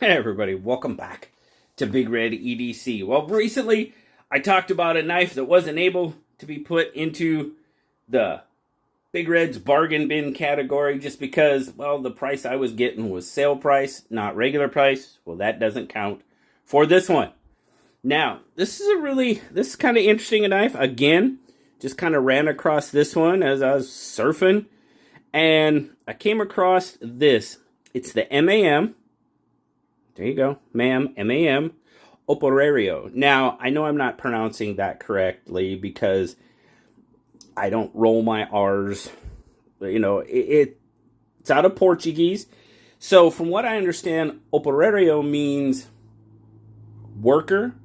Hey everybody, welcome back to BigRedEDC. Well, recently I talked about a knife that wasn't able to be put into the BigRed's bargain bin category just because, well, the price I was getting was sale price, not regular price. Well, that doesn't count for this one. Now, this is kind of interesting a knife. Again, just kind of ran across this one as I was surfing, and I came across this. It's the MAM. There you go. MAM Operario. Now, I know I'm not pronouncing that correctly because I don't roll my R's. You know, it's out of Portuguese. So, from what I understand, Operario means worker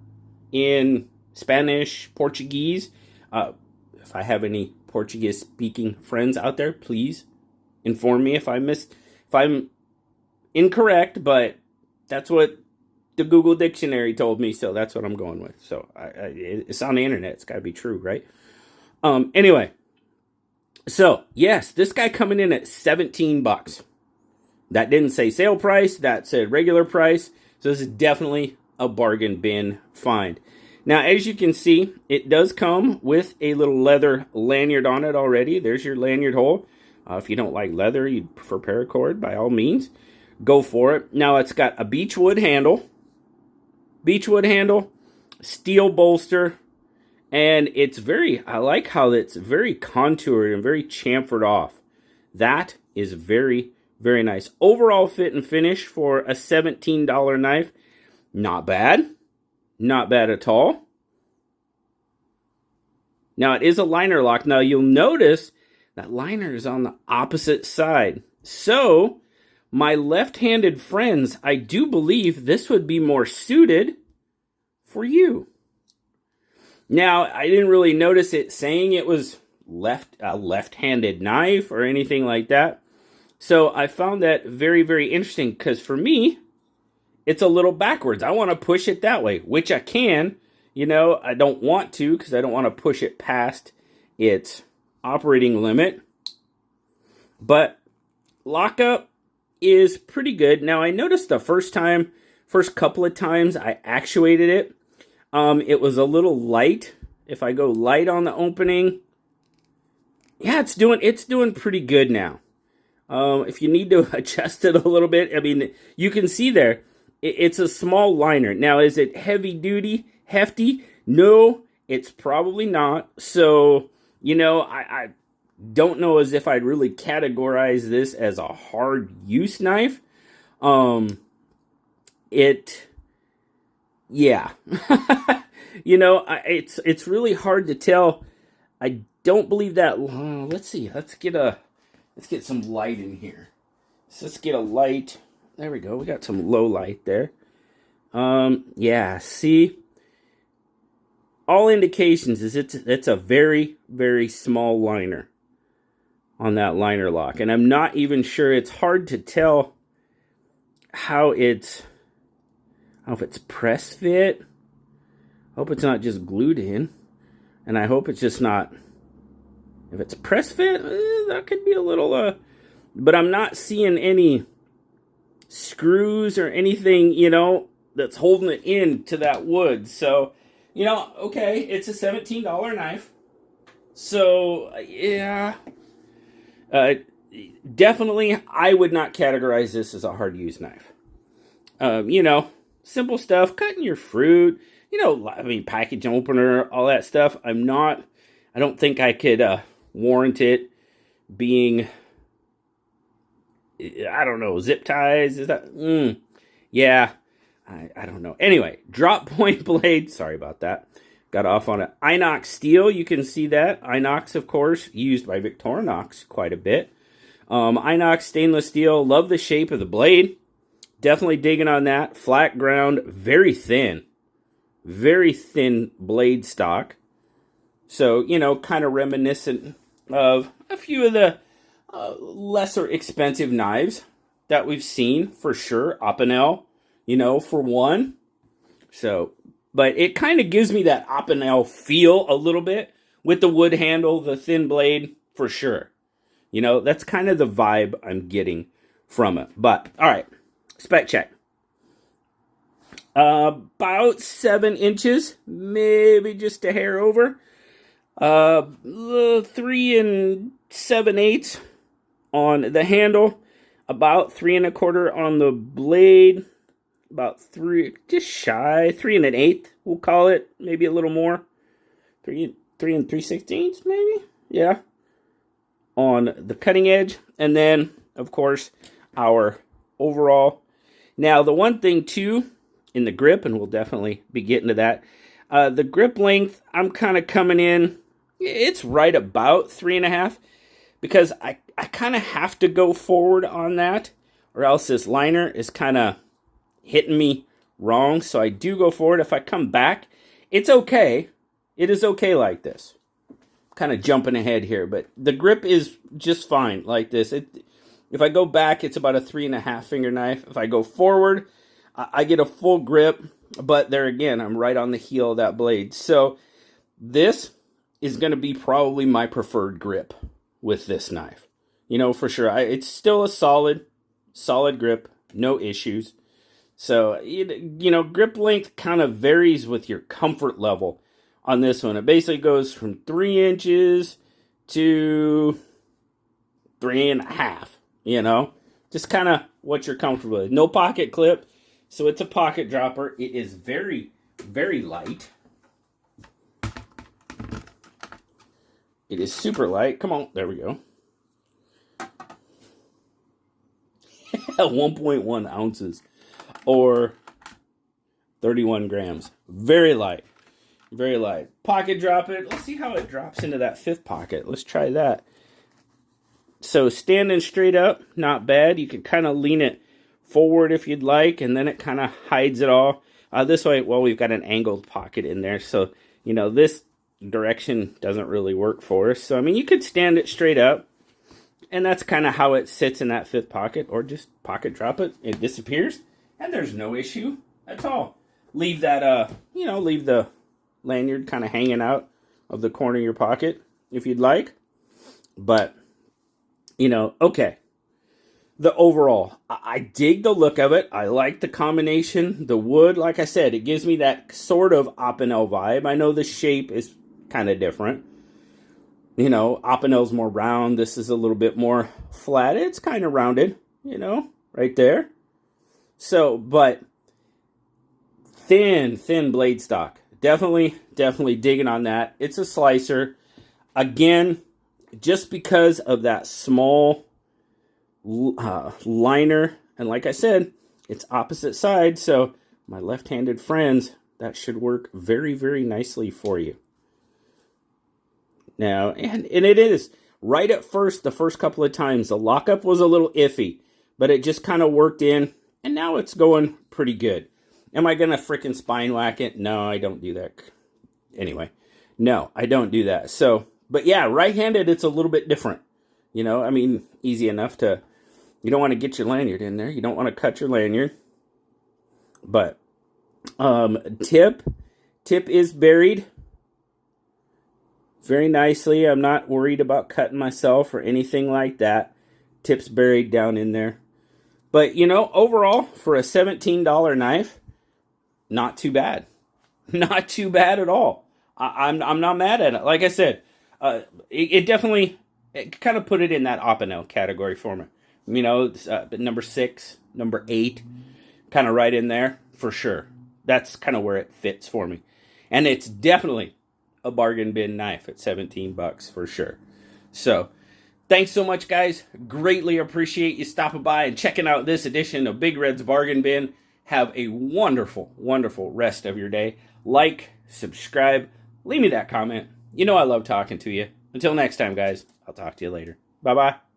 in Spanish, Portuguese. If I have any Portuguese-speaking friends out there, please inform me if I'm incorrect, but that's what the Google Dictionary told me, so that's what I'm going with. So it's on the internet. It's got to be true, right? Anyway, so yes, this guy coming in at $17. That didn't say sale price. That said regular price. So this is definitely a bargain bin find. Now, as you can see, it does come with a little leather lanyard on it already. There's your lanyard hole. If you don't like leather, you prefer paracord, by all means, go for it. Now, it's got a beechwood handle, steel bolster, and I like how it's very contoured and very chamfered off. That is very, very nice. Overall fit and finish for a $17 knife, not bad. Not bad at all. Now, it is a liner lock. Now, you'll notice that liner is on the opposite side. So, my left-handed friends, I do believe this would be more suited for you. Now, I didn't really notice it saying it was a left-handed knife or anything like that. So, I found that very, very interesting because for me, it's a little backwards. I want to push it that way, which I can. You know, I don't want to because I don't want to push it past its operating limit. But lockup is pretty good. Now, I noticed the first couple of times I actuated it, it was a little light. If I go light on the opening, yeah, it's doing pretty good now. If you need to adjust it a little bit, I mean, you can see there, it's a small liner. Now, is it heavy duty, hefty? No, it's probably not. So, you know, I don't know as if I'd really categorize this as a hard use knife. Yeah. You know, it's really hard to tell. I don't believe that. Let's see. Let's get some light in here. So let's get a light. There we go. We got some low light there. Yeah, see? All indications is it's a very, very small liner on that liner lock. And I'm not even sure. It's hard to tell how I don't know if it's press fit. I hope it's not just glued in. And I hope it's just not, if it's press fit, that could be a little, but I'm not seeing any screws or anything, you know, that's holding it in to that wood. So, you know, okay, it's a $17 knife. So, yeah. Definitely, I would not categorize this as a hard use knife. You know, simple stuff, cutting your fruit, you know, I mean, package opener, all that stuff. I don't think I could warrant it being, I don't know, zip ties, is that, yeah, I don't know. Anyway, drop point blade, sorry about that, got off on it. Inox steel, you can see that. Inox, of course, used by Victorinox quite a bit. Inox stainless steel, love the shape of the blade. Definitely digging on that. Flat ground, very thin blade stock. So, you know, kind of reminiscent of a few of the lesser expensive knives that we've seen, for sure. Opinel, you know, for one. So, but it kind of gives me that Opinel feel a little bit with the wood handle, the thin blade, for sure. You know, that's kind of the vibe I'm getting from it. But, all right, spec check. About 7 inches, maybe just a hair over. 3 7/8 on the handle, about 3 1/4 on the blade, about 3, just shy, 3 1/8, we'll call it, maybe a little more, 3 3/16, maybe, yeah, on the cutting edge, and then, of course, our overall. Now, the one thing, too, in the grip, and we'll definitely be getting to that, the grip length, I'm kind of coming in, it's right about 3.5, because I kind of have to go forward on that, or else this liner is kind of hitting me wrong, so I do go forward. If I come back, it's okay. It is okay like this. Kind of jumping ahead here, but the grip is just fine like this. If I go back, it's about a 3.5 finger knife. If I go forward, I get a full grip, but there again, I'm right on the heel of that blade. So this is going to be probably my preferred grip with this knife. You know, for sure. It's still a solid grip, no issues. So, you know, grip length kind of varies with your comfort level on this one. It basically goes from 3 inches to 3.5, you know, just kind of what you're comfortable with. No pocket clip, so it's a pocket dropper. It is very, very light. It is super light. Come on, there we go. 1.1 ounces or 31 grams. Very light. Very light. Pocket drop it. Let's see how it drops into that 5th pocket. Let's try that. So standing straight up, not bad. You can kind of lean it forward if you'd like, and then it kind of hides it all. This way, well, we've got an angled pocket in there, so, you know, this direction doesn't really work for us. So, I mean, you could stand it straight up, and that's kind of how it sits in that 5th pocket, or just pocket drop it. It disappears, and there's no issue at all. Leave that, you know, leave the lanyard kind of hanging out of the corner of your pocket if you'd like. But, you know, okay. The overall, I dig the look of it. I like the combination. The wood, like I said, it gives me that sort of Opinel vibe. I know the shape is kind of different. You know, Opinel's more round. This is a little bit more flat. It's kind of rounded, you know, right there. So, but thin blade stock. Definitely digging on that. It's a slicer. Again, just because of that small liner, and like I said, it's opposite side, so my left-handed friends, that should work very, very nicely for you. Now, and it is, right at first, the first couple of times, the lockup was a little iffy, but it just kind of worked in, and now it's going pretty good. Am I going to frickin' spine whack it? No, I don't do that. Anyway, no, I don't do that. So, but yeah, right-handed, it's a little bit different. You know, I mean, easy enough to, you don't want to get your lanyard in there. You don't want to cut your lanyard. But, tip is buried very nicely. I'm not worried about cutting myself or anything like that. Tip's buried down in there. But, you know, overall, for a $17 knife, not too bad. Not too bad at all. I'm not mad at it. Like I said, it definitely, it kind of put it in that Opinel category for me. You know, number 6, number 8, kind of right in there for sure. That's kind of where it fits for me. And it's definitely a bargain bin knife at $17 for sure. So, thanks so much, guys. Greatly appreciate you stopping by and checking out this edition of Big Red's Bargain Bin. Have a wonderful, wonderful rest of your day. Like, subscribe, leave me that comment. You know I love talking to you. Until next time, guys, I'll talk to you later. Bye-bye.